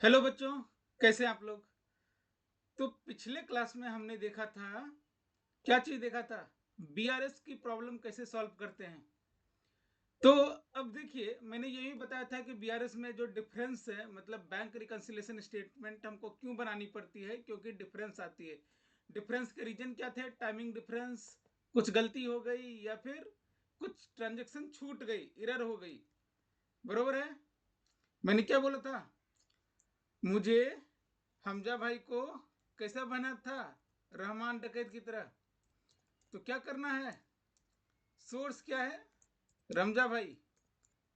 Hello बच्चों, कैसे हैं आप लोग। तो पिछले क्लास में हमने देखा था, क्या चीज देखा था, बीआरएस की प्रॉब्लम कैसे सॉल्व करते हैं। तो अब देखिए, मैंने ये भी बताया था कि बीआरएस में जो डिफरेंस है, मतलब बैंक रिकंसिलिएशन स्टेटमेंट हमको क्यों बनानी पड़ती है, क्योंकि डिफरेंस आती है। डिफरेंस के रीजन क्या थे? टाइमिंग डिफरेंस, कुछ गलती हो गई या फिर कुछ ट्रांजेक्शन छूट गई, एरर हो गई। बरोबर है। मैंने क्या बोला था? मुझे हमजा भाई को कैसा बना था? रहमान डकैत की तरह। तो क्या करना है? सोर्स क्या है? रमजा भाई।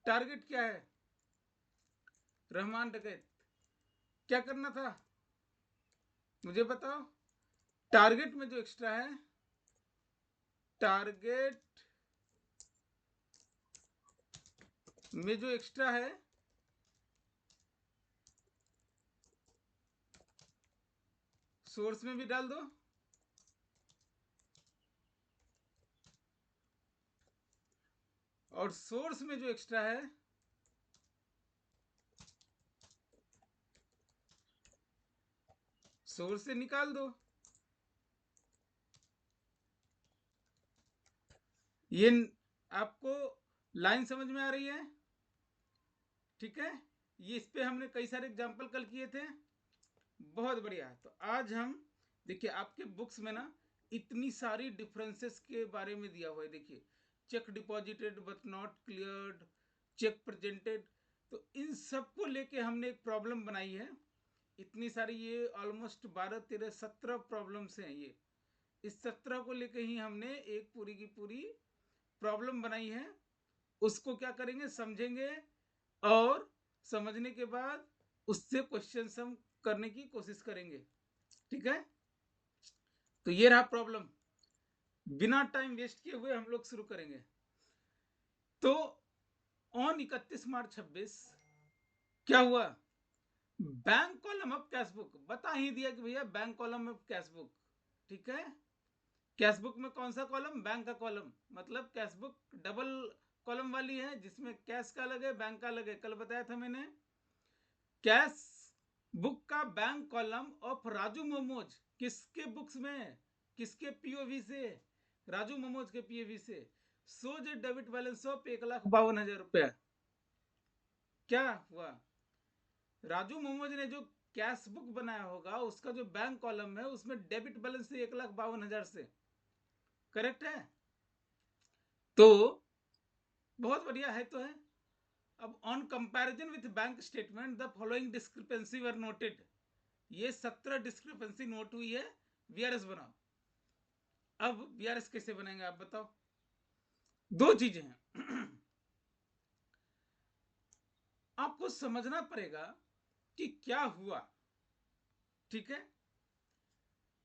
टारगेट क्या है? रहमान डकैत। क्या करना था मुझे बताओ। टारगेट में जो एक्स्ट्रा है, टारगेट में जो एक्स्ट्रा है, सोर्स में भी डाल दो। और सोर्स में जो एक्स्ट्रा है, सोर्स से निकाल दो। ये आपको लाइन समझ में आ रही है? ठीक है। ये इस पे हमने कई सारे एग्जांपल कल किए थे। बहुत बढ़िया। तो आज हम देखिए, आपके बुक्स में ना इतनी सारी डिफरेंसेस के बारे में दिया हुआ है। देखिए, cheque deposited but not cleared, cheque presented. तो इन सब को लेके हमने एक प्रॉब्लम बनाई है। इतनी सारी, ये ऑलमोस्ट 12 13 17 प्रॉब्लम्स हैं ये। इस 17 को लेके ही हमने एक पूरी की पूरी प्रॉब्लम बनाई है। उसको क्या करेंगे, समझेंगे, और समझने के बाद उससे क्वेश्चन हम करने की कोशिश करेंगे। ठीक है। तो ये रहा प्रॉब्लम। बिना टाइम वेस्ट किए हुए हम लोग शुरू करेंगे। तो ऑन 31 मार्च 26 क्या हुआ? बैंक कॉलम ऑफ कैशबुक बता ही दिया कि भैया बैंक कॉलम ऑफ कैशबुक। ठीक है। कैशबुक में कौन सा कॉलम? बैंक का कॉलम। मतलब कैशबुक डबल कॉलम वाली है, जिसमें कैश का अलग है, बैंक का अलग है। कल बताया था मैंने। कैश बुक का bank column of Raju momos किसके बुक्स में है? किसके पीओवी से? राजू मोमोज के पीओवी से। सोज ए डेबिट बैलेंस ऑफ 1,52,000 रुपया। क्या हुआ? राजू मोमोज ने जो कैश बुक बनाया होगा, उसका जो बैंक कॉलम है, उसमें डेबिट बैलेंस है 1,52,000 से। करेक्ट है। तो बहुत बढ़िया है तो है। अब on comparison with bank statement the following discrepancy were noted. ये 17 डिस्क्रिपेंसी नोट हुई है। वीआरएस बनाओ। अब वीआरएस कैसे बनेंगे आप बताओ। दो चीजें हैं। आपको समझना पड़ेगा कि क्या हुआ। ठीक है।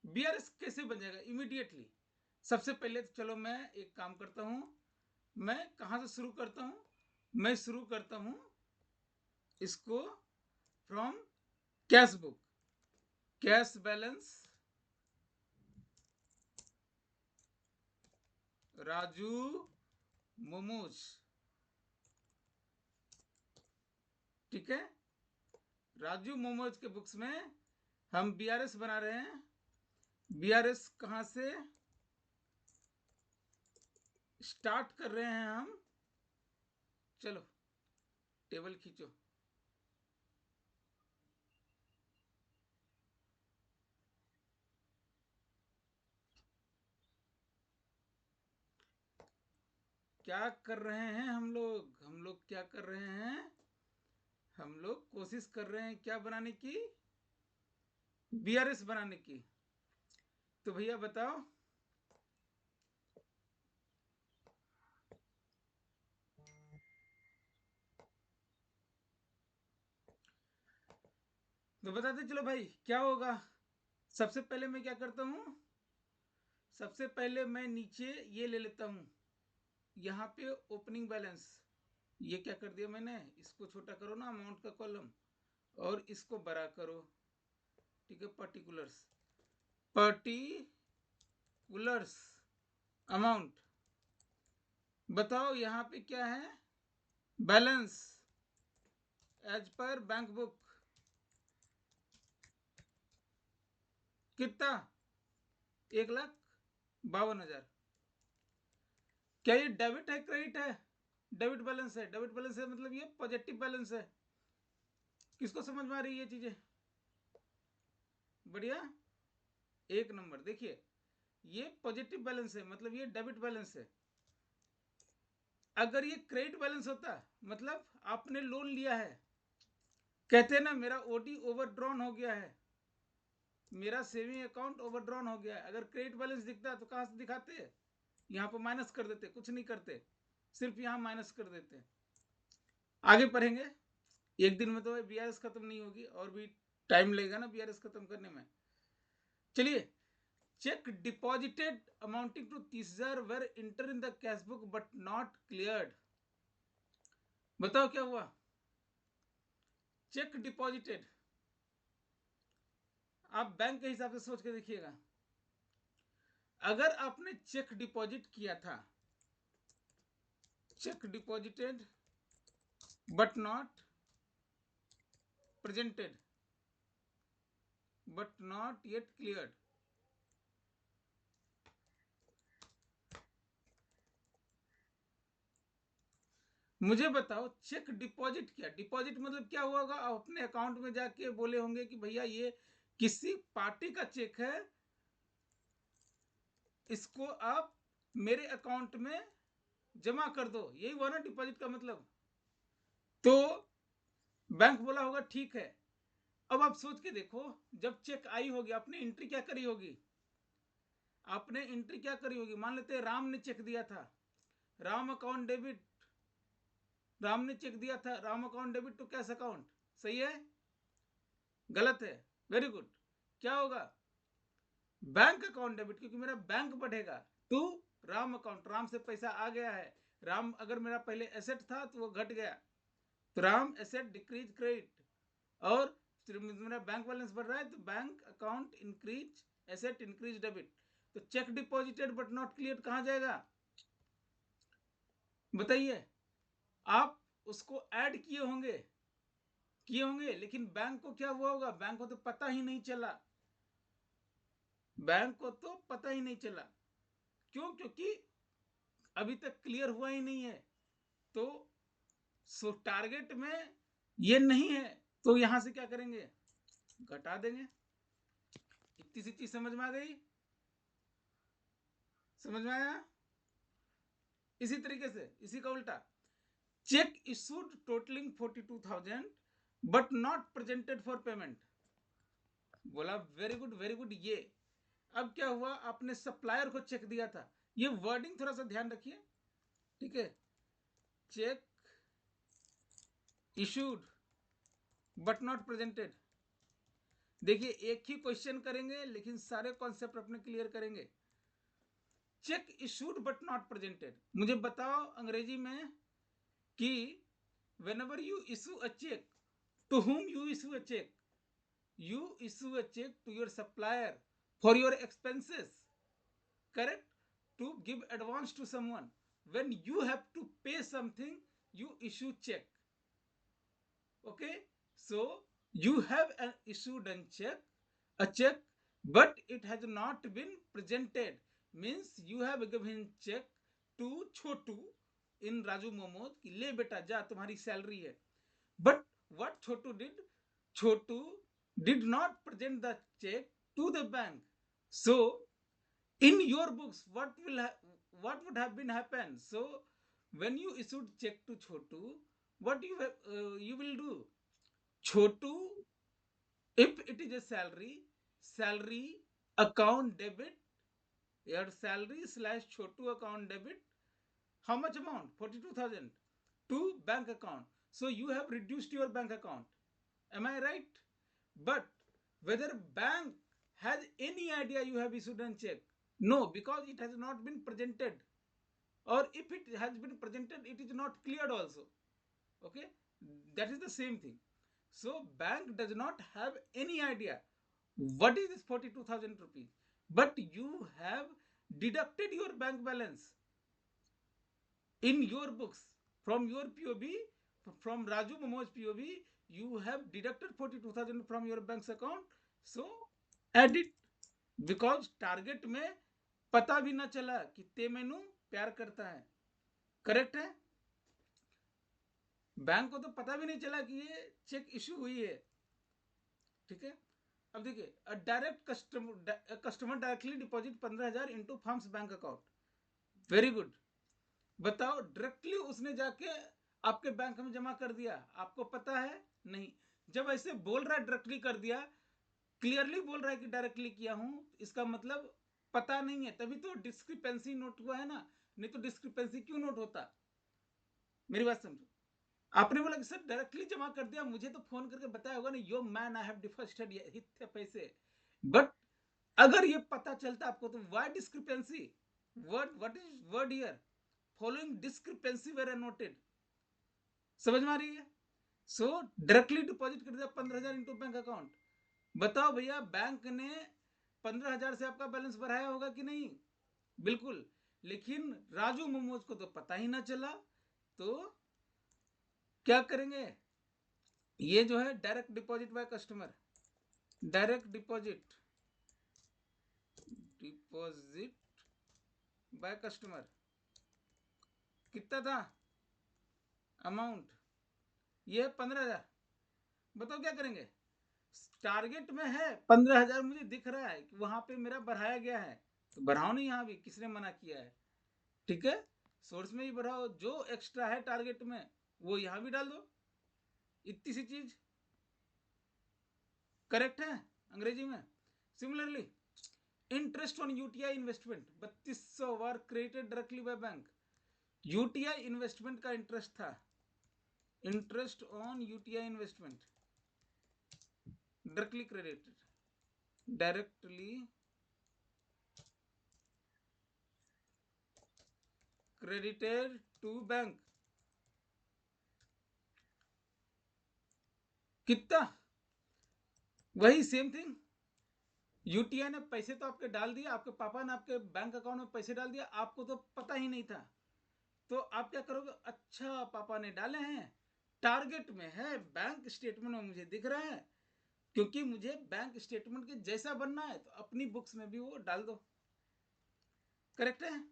बीआरएस कैसे बन जाएगा इमीडिएटली। सबसे पहले तो चलो मैं एक काम करता हूं। मैं कहां से शुरू करता हूं? मैं शुरू करता हूं इसको from cash book. Cash balance Raju momos. ठीक है। राजू मोमोज के बुक्स में हम बीआरएस बना रहे हैं। बीआरएस कहां से स्टार्ट कर रहे हैं हम? चलो टेबल खींचो। क्या कर रहे हैं हम लोग? हम लोग क्या कर रहे हैं? हम लोग कोशिश कर रहे हैं क्या बनाने की? बीआरएस बनाने की। तो भैया बताओ। तो बताते चलो भाई क्या होगा। सबसे पहले मैं क्या करता हूं? सबसे पहले मैं नीचे ये ले लेता हूं। यहाँ पे ओपनिंग बैलेंस। ये क्या कर दिया मैंने, इसको छोटा करो ना अमाउंट का कॉलम, और इसको बड़ा करो। ठीक है। Particulars, particulars amount. बताओ यहाँ पे क्या है? Balance as per bank book. कितना? 1,52,000। क्या ये डेबिट है क्रेडिट है? डेबिट बैलेंस है। डेबिट बैलेंस है मतलब ये पॉजिटिव बैलेंस है। किसको समझ में आ रही है ये चीजें? बढ़िया, एक नंबर। देखिए ये पॉजिटिव बैलेंस है मतलब ये डेबिट बैलेंस है। अगर ये क्रेडिट बैलेंस होता मतलब आपने लोन लिया है, कहते हैं ना मेरा ओडी ओवरड्रॉन हो गया है, मेरा सेविंग अकाउंट ओवरड्रॉन हो गया है। अगर क्रेडिट बैलेंस दिखता है तो कहां से दिखाते हैं? यहाँ पर माइनस कर देते, कुछ नहीं करते, सिर्फ यहाँ माइनस कर देते। आगे पढ़ेंगे। एक दिन में तो बीआरएस खत्म नहीं होगी, और भी टाइम लगेगा ना बीआरएस खत्म करने में। चलिए, cheque deposited amounting to 30,000 were enter in the cash book but not cleared. बताओ क्या हुआ? चेक डिपॉजिटेड, आप बैंक के हिसाब से सोच के देखिएगा। अगर आपने चेक डिपॉजिट किया था, check deposited but not presented but not yet cleared, मुझे बताओ चेक डिपॉजिट किया, डिपॉजिट मतलब क्या हुआ होगा? आप अपने अकाउंट में जाके बोले होंगे कि भैया ये किसी पार्टी का चेक है, इसको आप मेरे अकाउंट में जमा कर दो, यही हुआ ना डिपॉजिट का मतलब। तो बैंक बोला होगा ठीक है। अब आप सोच के देखो, जब चेक आई होगी आपने एंट्री क्या करी होगी? आपने एंट्री क्या करी होगी? मान लेते हैं राम ने चेक दिया था, राम अकाउंट डेबिट, राम ने चेक दिया था, Ram account debit to cash account. सही है? गलत है? Very good. क्या होगा? बैंक अकाउंट डेबिट, क्योंकि मेरा बैंक बढ़ेगा टू राम अकाउंट, राम से पैसा आ गया है। राम अगर मेरा पहले एसेट था तो वो घट गया, तो राम एसेट डिक्रीज क्रेडिट, और मेरा बैंक बैलेंस बढ़ रहा है तो bank account increase asset increase debit. तो cheque deposited but not clear कहां जाएगा? बताइए। आप उसको ऐड किए होंगे, लेकिन बैंक को क्या हुआ होगा? बैंक को तो पता ही नहीं चला, बैंक को तो पता ही नहीं चला। क्यों? क्योंकि अभी तक क्लियर हुआ ही नहीं है। तो टारगेट में ये नहीं है, तो यहां से क्या करेंगे? घटा देंगे। इतनी सी चीज समझ में आ गई? समझ में आया? इसी तरीके से इसी का उल्टा, check issued totalling 42,000 but not presented for payment. बोला वेरी गुड वेरी गुड। ये अब क्या हुआ? आपने सप्लायर को चेक दिया था, ये वर्डिंग थोड़ा सा ध्यान रखिए, ठीक है? Check issued but not presented. देखिए एक ही क्वेश्चन करेंगे लेकिन सारे कॉन्सेप्ट अपने क्लियर करेंगे। Check issued but not presented, मुझे बताओ अंग्रेजी में कि whenever you issue a check, to whom you issue a check? You issue a check to your supplier for your expenses, correct? To give advance to someone. When you have to pay something, you issue check. Okay, so you have an issued a check, but it has not been presented, means you have given check to Chotu in Raju Momos कि ले बेटा जा तुम्हारी salary है, but what Chotu did? Chotu did not present the check to the bank. So in your books what would have been happened? So when you issued check to Chotu, what you will do? Chotu, if it is a salary account debit, your salary slash Chotu account debit, how much amount? 42,000 to bank account. So you have reduced your bank account. Am I right? But whether bank has any idea you have issued a check? No, because it has not been presented. Or if it has been presented, it is not cleared also. Okay, that is the same thing. So bank does not have any idea what is this 42,000 rupees, but you have deducted your bank balance in your books from your POB, from Raju Momos POB. You have deducted 42,000 from your bank's account. So add it. Because target में पता भी ना चला कि ते मैनू प्यार करता है। करेक्ट है। बैंक को तो पता भी नहीं चला कि ये चेक इशू हुई है। ठीक है। अब देखिए, direct customer directly deposit 15,000 into firms bank account. Very good. बताओ, डायरेक्टली उसने जाके आपके बैंक में जमा कर दिया, आपको पता है नहीं। जब ऐसे बोल रहा है डायरेक्टली कर दिया, क्लियरली बोल रहा है कि डायरेक्टली किया हूं, इसका मतलब पता नहीं है, तभी तो डिस्क्रिपेंसी नोट हुआ है ना। नहीं तो डिस्क्रिपेंसी क्यों नोट होता? मेरी बात समझो। आपने बोला कि सर डायरेक्टली जमा कर दिया, मुझे तो फोन करके बताया होगा ना, yo man I have deposited इतने पैसे। बट अगर ये पता चलता आपको, तो why discrepancy? What is word here? Following discrepancy were noted. समझ में आ रही है? सो डायरेक्टली डिपॉजिट कर दिया 15,000 इंटू बैंक अकाउंट। बताओ भैया, बैंक ने 15,000 से आपका बैलेंस बढ़ाया होगा कि नहीं? बिल्कुल। लेकिन राजू मोमोज को तो पता ही ना चला, तो क्या करेंगे? ये जो है direct deposit by customer, direct deposit by customer. कितना था अमाउंट? ये 15,000। बताओ क्या करेंगे? टारगेट में है 15,000, मुझे दिख रहा है कि वहां पे मेरा बढ़ाया गया है, तो बढ़ाओ नहीं। यहाँ भी किसने मना किया है? ठीक है, सोर्स में ही बढ़ाओ, जो एक्स्ट्रा है टारगेट में वो यहाँ भी डाल दो। इतनी सी चीज। करेक्ट है अंग्रेजी में। Similarly, interest on UTI investment 3200 were credited directly by bank. UTI investment का इंटरेस्ट था, interest on UTI investment directly credited to bank. कितना? वही सेम थिंग। यूटीआई ने पैसे तो आपके डाल दिया, आपके पापा ने आपके बैंक अकाउंट में पैसे डाल दिया, आपको तो पता ही नहीं था। तो आप क्या करोगे? अच्छा, पापा ने डाले हैं, टारगेट में है, बैंक स्टेटमेंट में मुझे दिख रहा है, क्योंकि मुझे बैंक स्टेटमेंट के जैसा बनना है, तो अपनी बुक्स में भी वो डाल दो। करेक्ट है।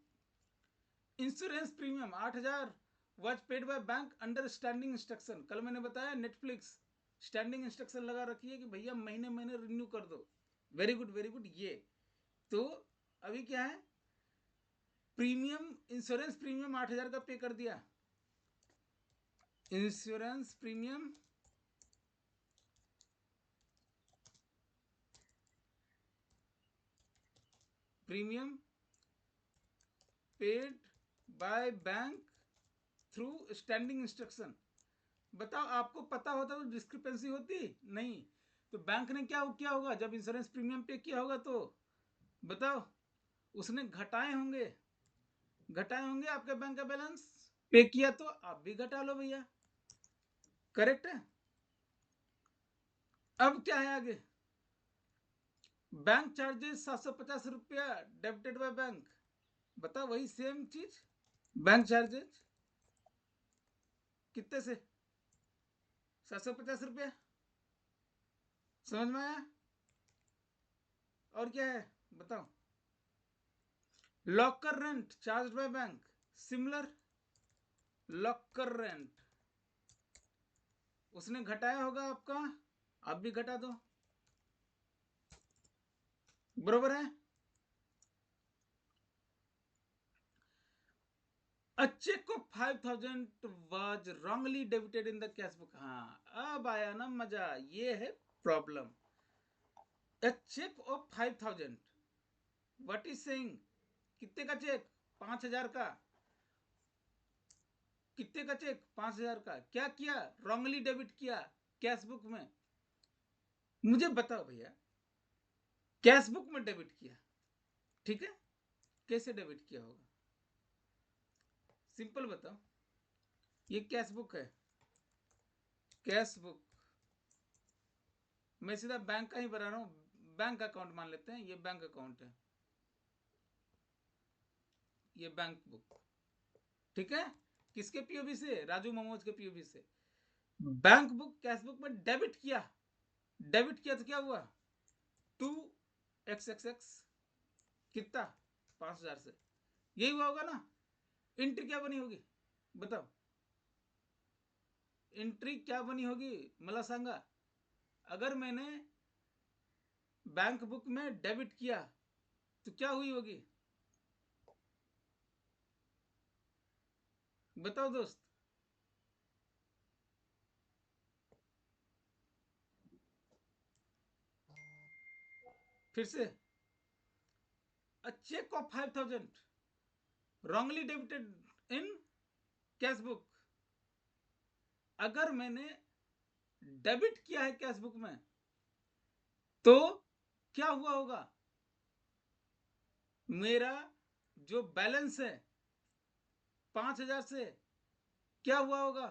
Insurance premium 8,000 was paid by bank under standing instruction. कल मैंने बताया नेटफ्लिक्स स्टैंडिंग इंस्ट्रक्शन लगा रखी है कि भैया महीने महीने रिन्यू कर दो। Very good very good. ये तो अभी क्या है, प्रीमियम, इंश्योरेंस प्रीमियम 8,000 का पे कर दिया। Insurance premium paid by bank through standing instruction. बताओ, आपको पता होता तो डिस्क्रिपेंसी होती नहीं। तो बैंक ने क्या किया होगा जब इंश्योरेंस प्रीमियम पे किया होगा? तो बताओ, उसने घटाए होंगे आपके बैंक का बैलेंस। पे किया तो आप भी घटा लो भैया। करेक्ट है। अब क्या है आगे? बैंक चार्जेस 750 रुपया डेबिटेड बाय बैंक। बताओ, वही सेम चीज। बैंक चार्जेस कितने से? 750 रुपया। समझ में आया? और क्या है बताओ? Locker rent charge by bank, similar. Locker rent उसने घटाया होगा आपका, आप भी घटा दो। बरोबर है। A check of 5,000 was wrongly debited in the cash book। हाँ, अब आया ना मजा, ये है problem. A check of 5,000, what is saying? कितने का चेक? 5,000 का। कितने का चेक? 5,000 का। क्या किया? रॉन्गली डेबिट किया कैश बुक में। मुझे बताओ भैया, कैश बुक में डेबिट किया, ठीक है, कैसे डेबिट किया होगा? सिंपल बताओ। ये कैश बुक है, कैश बुक, मैं सीधा बैंक का ही बना रहा हूं। बैंक अकाउंट मान लेते हैं, ये बैंक अकाउंट है, ये बैंक बुक, ठीक है। किसके पीओवी से? राजू मोमोज के पीओवी से। बैंक बुक कैश बुक में डेबिट किया। डेबिट किया तो क्या हुआ? टू एक्स एक्स एक्स कितना 5,000 से, यही हुआ होगा ना। एंट्री क्या बनी होगी बताओ, एंट्री क्या बनी होगी मला सांगा। अगर मैंने बैंक बुक में डेबिट किया तो क्या हुई होगी बताओ दोस्त। फिर से, a cheque of 5,000 wrongly debited in cash book. अगर मैंने डेबिट किया है कैश बुक में तो क्या हुआ होगा, मेरा जो बैलेंस है 5,000 से क्या हुआ होगा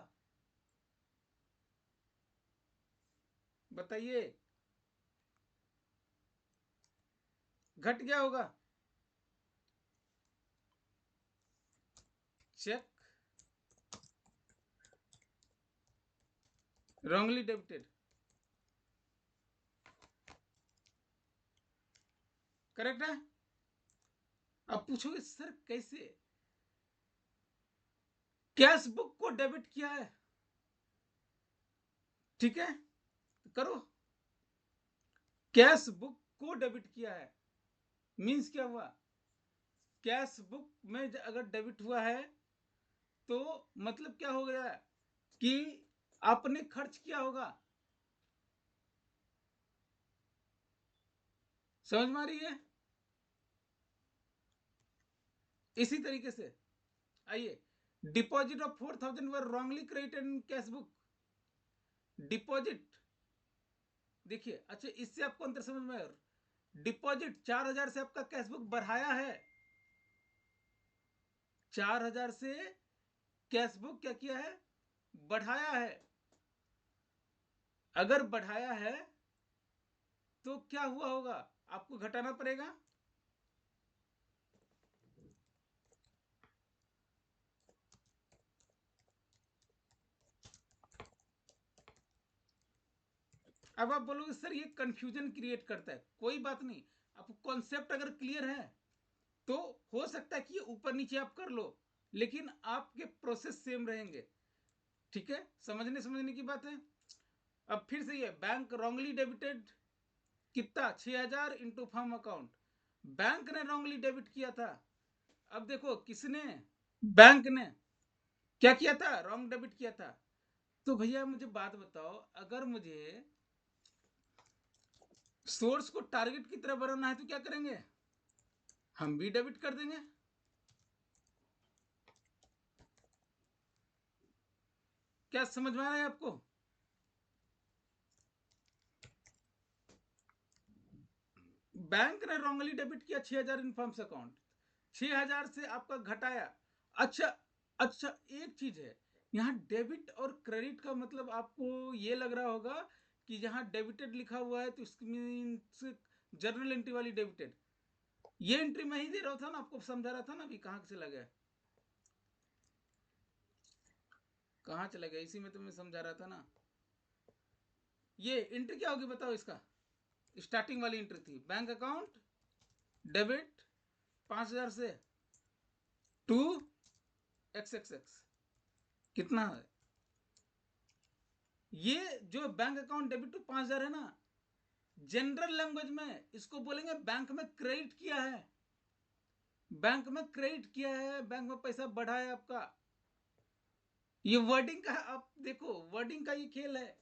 बताइए, घट गया होगा। चेक wrongly debited, करेक्ट है। अब पूछोगे सर कैसे, कैश बुक को डेबिट किया है, ठीक है, करो। कैश बुक को डेबिट किया है मींस क्या हुआ, कैश बुक में अगर डेबिट हुआ है तो मतलब क्या हो गया कि आपने खर्च किया होगा। समझ में आ रही है। इसी तरीके से आइए, deposit of 4,000 were wrongly credited in cash book. Deposit देखिए, अच्छा इससे आपको अंतर समझ में, डिपॉजिट 4,000 से आपका कैश बुक बढ़ाया है, 4,000 से कैश बुक क्या किया है बढ़ाया है। अगर बढ़ाया है तो क्या हुआ होगा, आपको घटाना पड़ेगा। अब आप बोलोगे सर ये कंफ्यूजन क्रिएट करता है, कोई बात नहीं, आपको कॉन्सेप्ट अगर क्लियर है तो हो सकता है कि ऊपर नीचे आप कर लो, लेकिन आपके प्रोसेस सेम रहेंगे, ठीक है, समझने समझने की बात है। अब फिर से ये बैंक रॉन्गली डेबिटेड कितना 6,000 इंटू फर्म अकाउंट, बैंक ने रॉन्गली डेबिट किया था। अब देखो किसने, बैंक ने क्या किया था, रॉन्ग डेबिट किया था। तो भैया मुझे बात बताओ, अगर मुझे सोर्स को टारगेट की तरह बनाना है तो क्या करेंगे, हम भी डेबिट कर देंगे। क्या समझ में आ रहा है आपको। बैंक ने रॉन्गली डेबिट किया 6,000 इन फर्म्स अकाउंट, 6,000 से आपका घटाया। अच्छा, अच्छा एक चीज है, यहाँ डेबिट और क्रेडिट का मतलब आपको ये लग रहा होगा कि यहाँ डेबिटेड लिखा हुआ है तो इसकी मीन्स जर्नल एंट्री वाली डेबिटेड। ये एंट्री मैं ही दे रहा था ना, आपको समझा रहा था ना, अभी कहाँ चला गया, कहाँ चला गया, इसी में तो मैं समझा रहा था ना। ये एंट्री क्या होगी बताओ, इसका स्टार्टिंग वाली एंट्री थी बैंक अकाउंट डेबिट 5,000 से टू एक्स एक्स एक्स, कितना है ये जो बैंक अकाउंट डेबिट टू 5,000 है ना, जनरल लैंग्वेज में इसको बोलेंगे बैंक में क्रेडिट किया है, बैंक में क्रेडिट किया है, बैंक में पैसा बढ़ा है आपका। ये वर्डिंग का आप देखो, वर्डिंग का ये खेल है,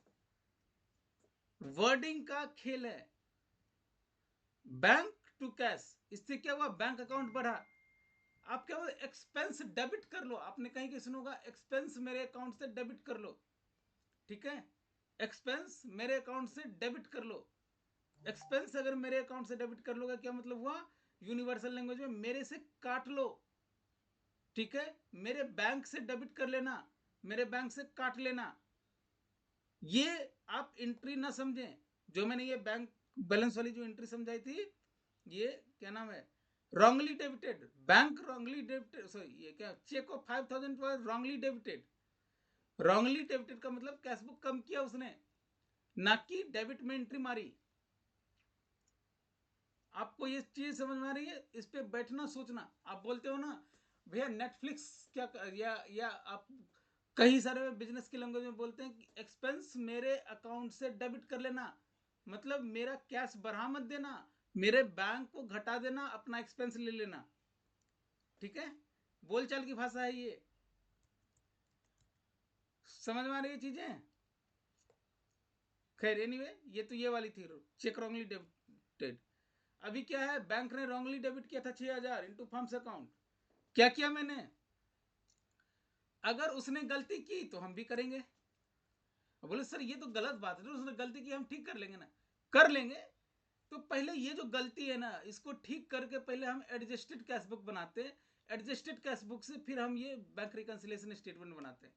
वर्डिंग का खेल है। बैंक टू कैश, इससे क्या हुआ, बैंक अकाउंट बढ़ा। आप क्या एक्सपेंस डेबिट कर लो, आपने कहीं कि सुना होगा एक्सपेंस मेरे अकाउंट से डेबिट कर लो, ठीक है, एक्सपेंस मेरे अकाउंट से डेबिट कर लो। एक्सपेंस अगर मेरे अकाउंट से डेबिट कर लोगे क्या मतलब हुआ, यूनिवर्सल लैंग्वेज में मेरे से काट लो, ठीक है, मेरे बैंक से डेबिट कर लेना, मेरे बैंक से काट लेना। ये आप एंट्री ना समझें, जो मैंने ये बैंक बैलेंस वाली जो एंट्री समझाई थी, ये क्या नाम है, wrongly debited, bank wrongly debited, sorry ये क्या, cheque of 5,000 wrongly debited. Wrongly debited का मतलब कैश बुक कम किया उसने, ना कि डेबिट में एंट्री मारी। आपको ये चीज समझ में आ रही है? इस पे बैठना सोचना। आप बोलते हो ना भैया नेटफ्लिक्स क्या या आप कई सारे बिजनेस की लैंग्वेज में बोलते हैं कि एक्सपेंस मेरे अकाउंट से डेबिट कर लेना, मतलब मेरा कैश बढ़ा मत देना, मेरे बैंक को घटा देना, अपना एक्सपेंस ले लेना। ठीक है, बोलचाल की भाषा है ये। समझ में आ रही है चीजें? खैर एनीवे, ये तो ये वाली थी, चेक रॉन्गली डेबिटेड। अभी क्या है, बैंक ने रॉन्गली डेबिट किया था 6000 इंटू फर्म्स अकाउंट। क्या किया मैंने? अगर उसने गलती की तो हम भी करेंगे। बोले सर ये तो गलत बात है, उसने गलती की हम ठीक कर लेंगे ना। कर लेंगे। तो पहले ये जो गलती है ना, इसको ठीक करके पहले हम एडजस्टेड कैश बुक बनाते हैं। एडजस्टेड कैश बुक से फिर हम ये बैंक रिकंसिलिएशन स्टेटमेंट बनाते हैं।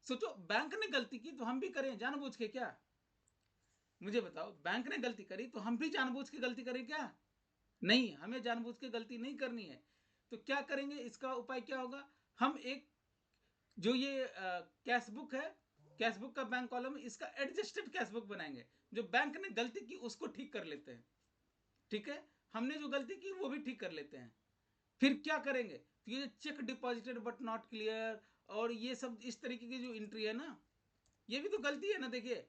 सोचो बैंक ने गलती की तो हम भी करें जानबूझ के क्या? मुझे बताओ, बैंक ने गलती करी तो हम भी जानबूझ के गलती करें क्या? नहीं, हमें जानबूझ के गलती नहीं करनी है। तो क्या करेंगे, इसका उपाय क्या होगा? हम एक जो ये कैश बुक है, कैश बुक का बैंक कॉलम, इसका एडजस्टेड कैश बुक बनाएंगे। जो बैंक ने गलती की उसको ठीक कर लेते हैं। ठीक है, हमने जो गलती की वो भी ठीक कर लेते हैं। फिर क्या करेंगे, तो ये check deposited but not clear और ये सब इस तरीके की जो एंट्री है ना, ये भी तो गलती है ना। देखिए,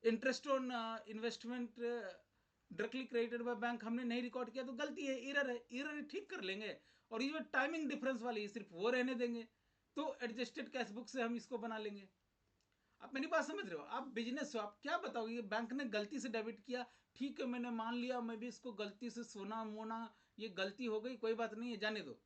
interest on investment directly credited by bank हमने नहीं रिकॉर्ड किया तो गलती है, एरर है, एरर ठीक कर लेंगे। और ये जो टाइमिंग डिफरेंस वाली है सिर्फ वो रहने देंगे। तो एडजस्टेड कैश बुक से हम इसको बना लेंगे। आप मेरी बात समझ रहे हो? आप बिजनेस हो, आप क्या बताओगे? बैंक ने गलती से डेबिट किया, ठीक है मैंने मान लिया, मैं भी इसको गलती से सोना मोना, ये गलती हो गई, कोई बात नहीं है, जाने दो।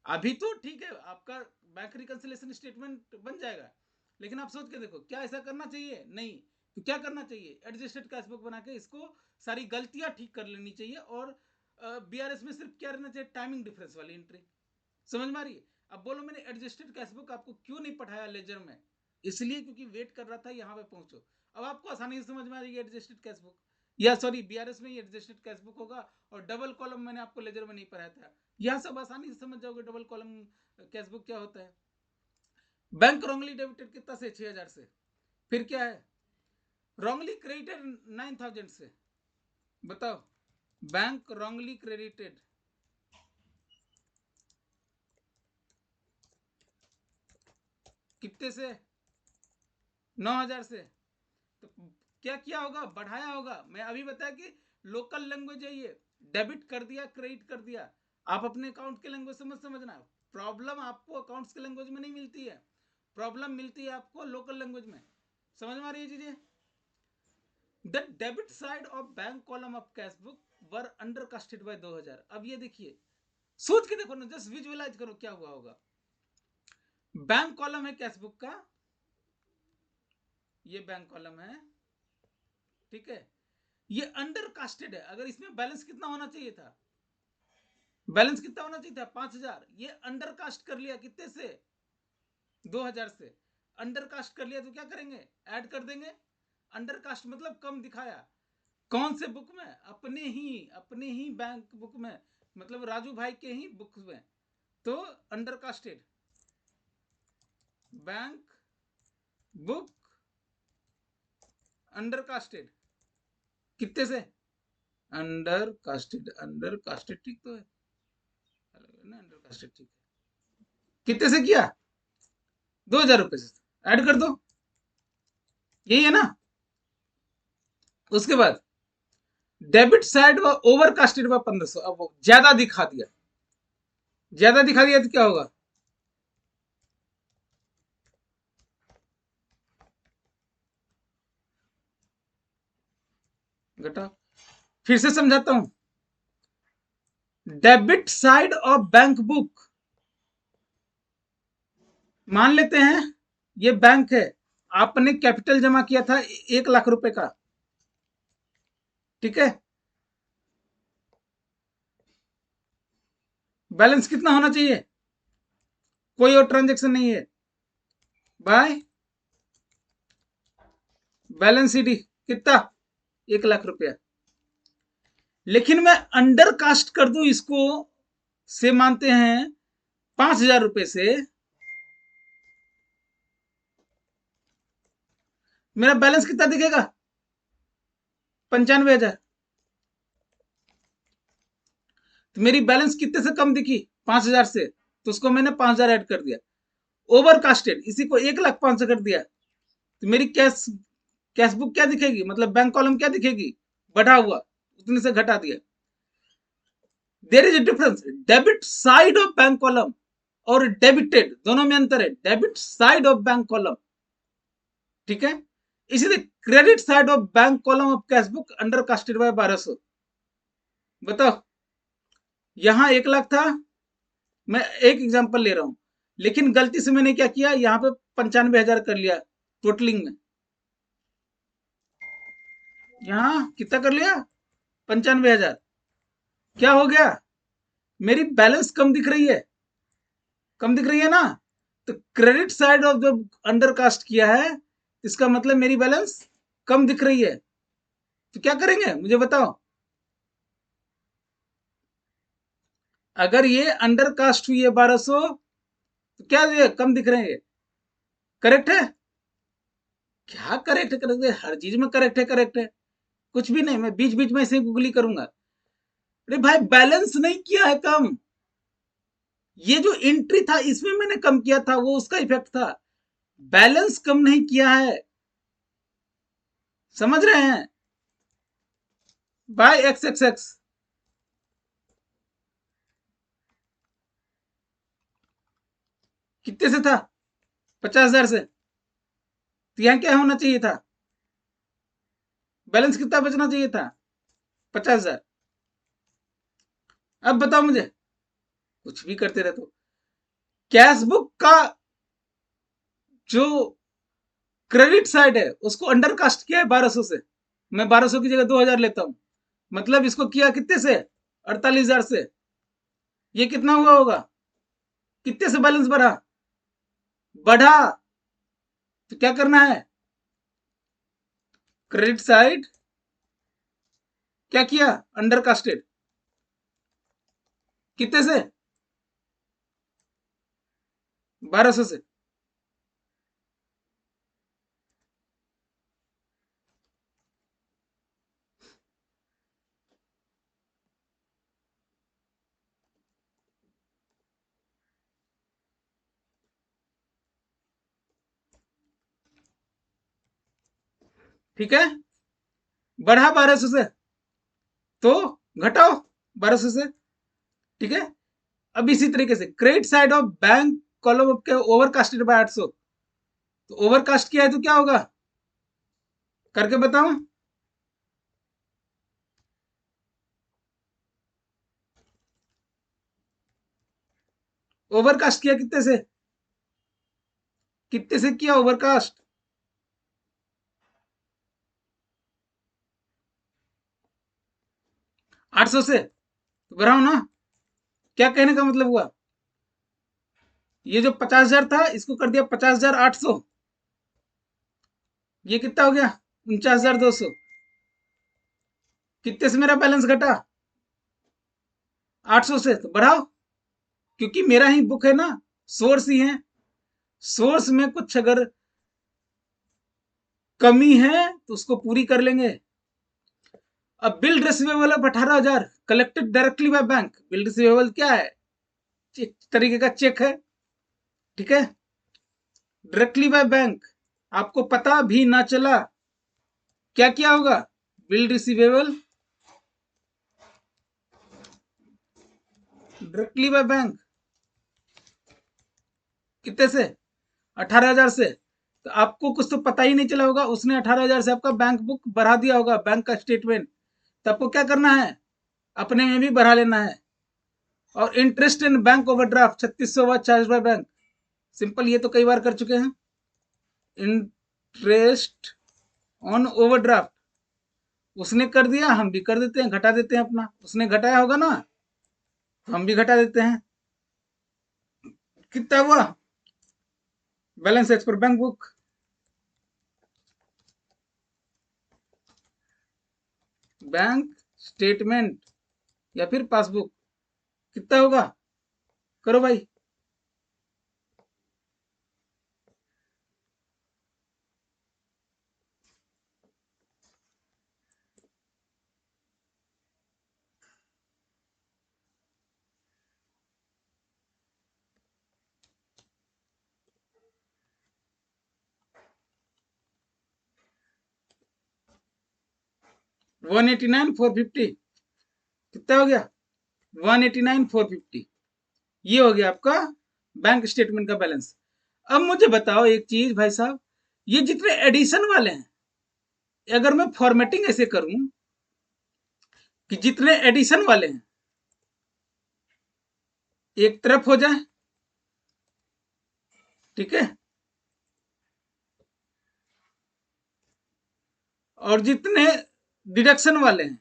अभी तो ठीक है, आपका बैंक रिकंसिलिएशन स्टेटमेंट बन जाएगा। लेकिन आप सोच के देखो, क्या ऐसा करना चाहिए? नहीं। तो क्या करना चाहिए? एडजस्टेड कैश बुक बना के इसको सारी गलतियां ठीक कर लेनी चाहिए। और बीआरएस में सिर्फ क्या रहना चाहिए? टाइमिंग डिफरेंस वाली एंट्री। समझ में आ रही है? अब बोलो मैंने एडजस्टेड कैश बुक आपको क्यों नहीं पढ़ाया लेजर में? इसलिए क्योंकि वेट कर रहा था यहाँ पे पहुंचो। अब आपको आसानी से समझ में आ रही है एडजस्टेड कैश बुक, या सॉरी बीआरएस में ही एडजस्टेड कैश बुक होगा। और डबल कॉलम मैंने आपको लेजर में नहीं पढ़ाया था, यह सब आसानी से समझ जाओगे। डबल कॉलम कैश बुक क्या होता है? बैंक रॉन्गली डेबिटेड कितना से? 6000 से। फिर क्या है? रॉन्गली क्रेडिटेड 9000 से। बताओ, बैंक रॉन्गली क्रेडिटेड कितने से? 9000 से। तो क्या किया होगा? बढ़ाया होगा। मैं अभी बताया कि लोकल लैंग्वेज है ये, डेबिट कर दिया, क्रेडिट कर दिया। आप अपने अकाउंट के लैंग्वेज से मत समझना। प्रॉब्लम आपको अकाउंट्स के लैंग्वेज में नहीं मिलती है, प्रॉब्लम मिलती है आपको लोकल लैंग्वेज में। समझ में आ रही है चीजें? The debit side of bank column of cash book were under casted by 2000। अब ये देखिए, सोच के देखो ना, जस्ट विजुअलाइज करो क्या हुआ होगा। बैंक कॉलम है कैश बुक का, ये बैंक कॉलम है, ठीक है। ये अंडर कास्टेड है। अगर इसमें बैलेंस कितना होना चाहिए था? बैलेंस कितना होना चाहिए था? 5000। ये अंडर कास्ट कर लिया कितने से? 2000 से। अंडर कास्ट कर लिया तो क्या करेंगे? ऐड कर देंगे। अंडर कास्ट मतलब कम दिखाया। कौन से बुक में? अपने ही बैंक बुक में, मतलब राजू भाई के ही बुक में। तो under casted bank book under casted कितने से? अंडर कास्टेड ठीक तो है ना? अंडर कास्टेड ठीक है। कितने से किया? 2000 रुपए से। ऐड कर दो, यही है ना? उसके बाद डेबिट साइड व ओवर कास्टेड व 1500। अब वो ज्यादा दिखा दिया, ज्यादा दिखा दिया तो क्या होगा? घटाओ। फिर से समझाता हूं। Debit side of bank book, मान लेते हैं ये बैंक है, आपने कैपिटल जमा किया था 1 लाख रुपए का, ठीक है। बैलेंस कितना होना चाहिए? कोई और ट्रांजेक्शन नहीं है, बाय बैलेंस ईडी कितना? 1 लाख रुपया। लेकिन मैं अंडर कास्ट कर दूं इसको, से मानते हैं 5000 रुपए से, मेरा बैलेंस कितना दिखेगा? 95,000। तो मेरी बैलेंस कितने से कम दिखी? 5,000 से, तो उसको मैंने 5,000 ऐड कर दिया। ओवर कास्टेड, इसी को 1,05,000 कर दिया, तो मेरी कैश कैश बुक क्या दिखेगी, मतलब बैंक कॉलम क्या दिखेगी? बढ़ा हुआ, उतने से घटा दिया। There is a difference, debit side of bank column और डेबिटेड, दोनों में अंतर है। Debit side of bank column, ठीक है। इसी तरह credit side of bank column of cash book under casted by 1200। बताओ, यहां 1,00,000 था, मैं एक एग्जांपल ले रहा हूं, लेकिन गलती से मैंने क्या किया, यहाँ पे 95,000 कर लिया टोटलिंग में। यहाँ कितना कर लिया? 95,000। क्या हो गया? मेरी बैलेंस कम दिख रही है, कम दिख रही है ना। तो क्रेडिट साइड ऑफ जो अंडर कास्ट किया है, इसका मतलब मेरी बैलेंस कम दिख रही है। तो क्या करेंगे मुझे बताओ? अगर ये अंडर कास्ट हुई है 1200, तो क्या ये कम दिख रहे हैं? करेक्ट है? क्या करेक्ट है? करेक्ट है, हर चीज में करेक्ट है, करेक्ट है। कुछ भी नहीं, मैं बीच बीच में ऐसे गूगली करूंगा। अरे भाई, बैलेंस नहीं किया है कम, ये जो एंट्री था इसमें मैंने कम किया था, वो उसका इफेक्ट था। बैलेंस कम नहीं किया है, समझ रहे हैं? बाय एक्स एक्स एक्स, कितने से था? 50,000 से। तो यहाँ क्या होना चाहिए था? बैलेंस कितना बचना चाहिए था? 50,000। अब बताओ मुझे, कुछ भी करते रहते हो। कैश बुक का जो क्रेडिट साइड है उसको अंडर कास्ट किया है 1200 से। मैं 1200 की जगह 2,000 लेता हूं, मतलब इसको किया कितने से? 48,000 से। ये कितना हुआ होगा? कितने से बैलेंस बढ़ा? बढ़ा। तो क्या करना है? क्रेडिट साइड क्या किया? Under casted. कितने से? 1200 से। ठीक है, बढ़ा 1200 से, तो घटाओ 1200 से। ठीक है। अब इसी तरीके से credit side of bank column के ओवर कास्टेड बाय 800, तो ओवर कास्ट किया है तो क्या होगा? करके बताओ। ओवरकास्ट किया कितने से? कितने से किया ओवरकास्ट? 800 से, तो बढ़ाओ ना। क्या कहने का मतलब हुआ? ये जो 50,000 था इसको कर दिया 50,800। ये कितना हो गया? 49,200। कितने से मेरा बैलेंस घटा? 800 से, तो बढ़ाओ, क्योंकि मेरा ही बुक है ना, सोर्स ही है। सोर्स में कुछ अगर कमी है तो उसको पूरी कर लेंगे। अब bill receivable of 18,000 collected directly by bank. Bill receivable क्या है? एक तरीके का चेक है, ठीक है, डायरेक्टली बाय बैंक। आपको पता भी ना चला, क्या किया होगा? Bill receivable directly by bank, कितने से? 18,000 से। तो आपको कुछ तो पता ही नहीं चला होगा, उसने 18,000 से आपका बैंक बुक बढ़ा दिया होगा, बैंक का स्टेटमेंट। तो आपको क्या करना है? अपने में भी बढ़ा लेना है। और interest in bank overdraft 3600 charge by bank. Simple, ये तो कई बार कर चुके हैं। इंटरेस्ट ऑन ओवरड्राफ्ट उसने कर दिया, हम भी कर देते हैं, घटा देते हैं अपना। उसने घटाया होगा ना, तो हम भी घटा देते हैं। कितना हुआ balance as per bank book? Bank statement या फिर पासबुक, कितना होगा? करो भाई। 189,450 कितना हो गया? 189,450। ये हो गया आपका बैंक स्टेटमेंट का बैलेंस। अब मुझे बताओ एक चीज भाई साहब, ये जितने एडिशन वाले हैं, अगर मैं फॉर्मेटिंग ऐसे करूं कि जितने एडिशन वाले हैं एक तरफ हो जाए, ठीक है, और जितने डिडक्शन वाले हैं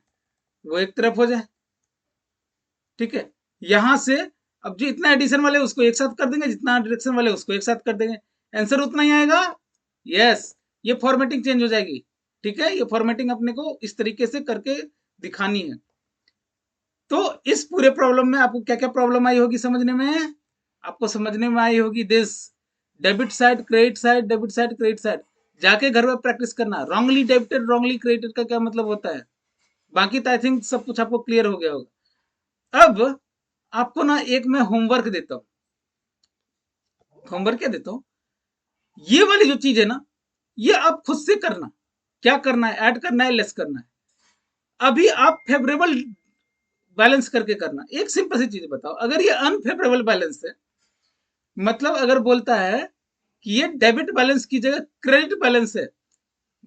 वो एक तरफ हो जाए, ठीक है। यहां से अब जो इतना एडिशन वाले उसको एक साथ कर देंगे, जितना डिडक्शन वाले उसको एक साथ कर देंगे, आंसर उतना ही आएगा। यस, ये फॉर्मेटिंग चेंज हो जाएगी, ठीक है। ये फॉर्मेटिंग अपने को इस तरीके से करके दिखानी है। तो इस पूरे प्रॉब्लम में आपको क्या क्या प्रॉब्लम आई होगी समझने में? आपको समझने में आई होगी this debit side, credit side, debit side, credit side. जाके घर में प्रैक्टिस करना, रॉन्गली डेबिटेड, रॉन्गली क्रेडिटेड का क्या मतलब होता है। बाकी तो आई थिंक सब कुछ आपको क्लियर हो गया होगा। अब आपको ना एक मैं होमवर्क देता हूं। होमवर्क क्या देता हूं, ये वाली जो चीज है ना, ये आप खुद से करना। क्या करना है? ऐड करना है, लेस करना है। अभी आप फेवरेबल बैलेंस करके करना। एक सिंपल सी चीज बताओ, अगर ये अनफेवरेबल बैलेंस है, मतलब अगर बोलता है कि ये डेबिट बैलेंस की जगह क्रेडिट बैलेंस है,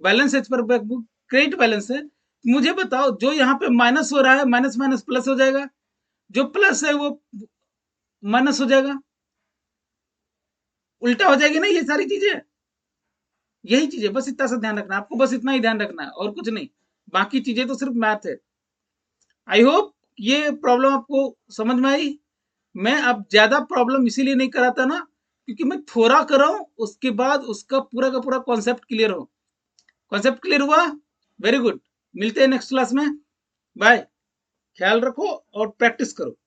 balance as per book credit balance है, मुझे बताओ जो यहाँ पे माइनस हो रहा है, माइनस माइनस प्लस हो जाएगा, जो प्लस है वो माइनस हो जाएगा, उल्टा हो जाएगी ना ये सारी चीजें। यही चीजें, बस इतना सा ध्यान रखना आपको, बस इतना ही ध्यान रखना है और कुछ नहीं। बाकी चीजें तो सिर्फ मैथ है। आई होप ये प्रॉब्लम आपको समझ में आई। मैं अब ज्यादा प्रॉब्लम इसीलिए नहीं कराता ना, क्योंकि मैं थोड़ा कराऊं, उसके बाद उसका पूरा का पूरा कॉन्सेप्ट क्लियर हो। कॉन्सेप्ट क्लियर हुआ? Very good. मिलते हैं नेक्स्ट क्लास में। बाय। ख्याल रखो और प्रैक्टिस करो।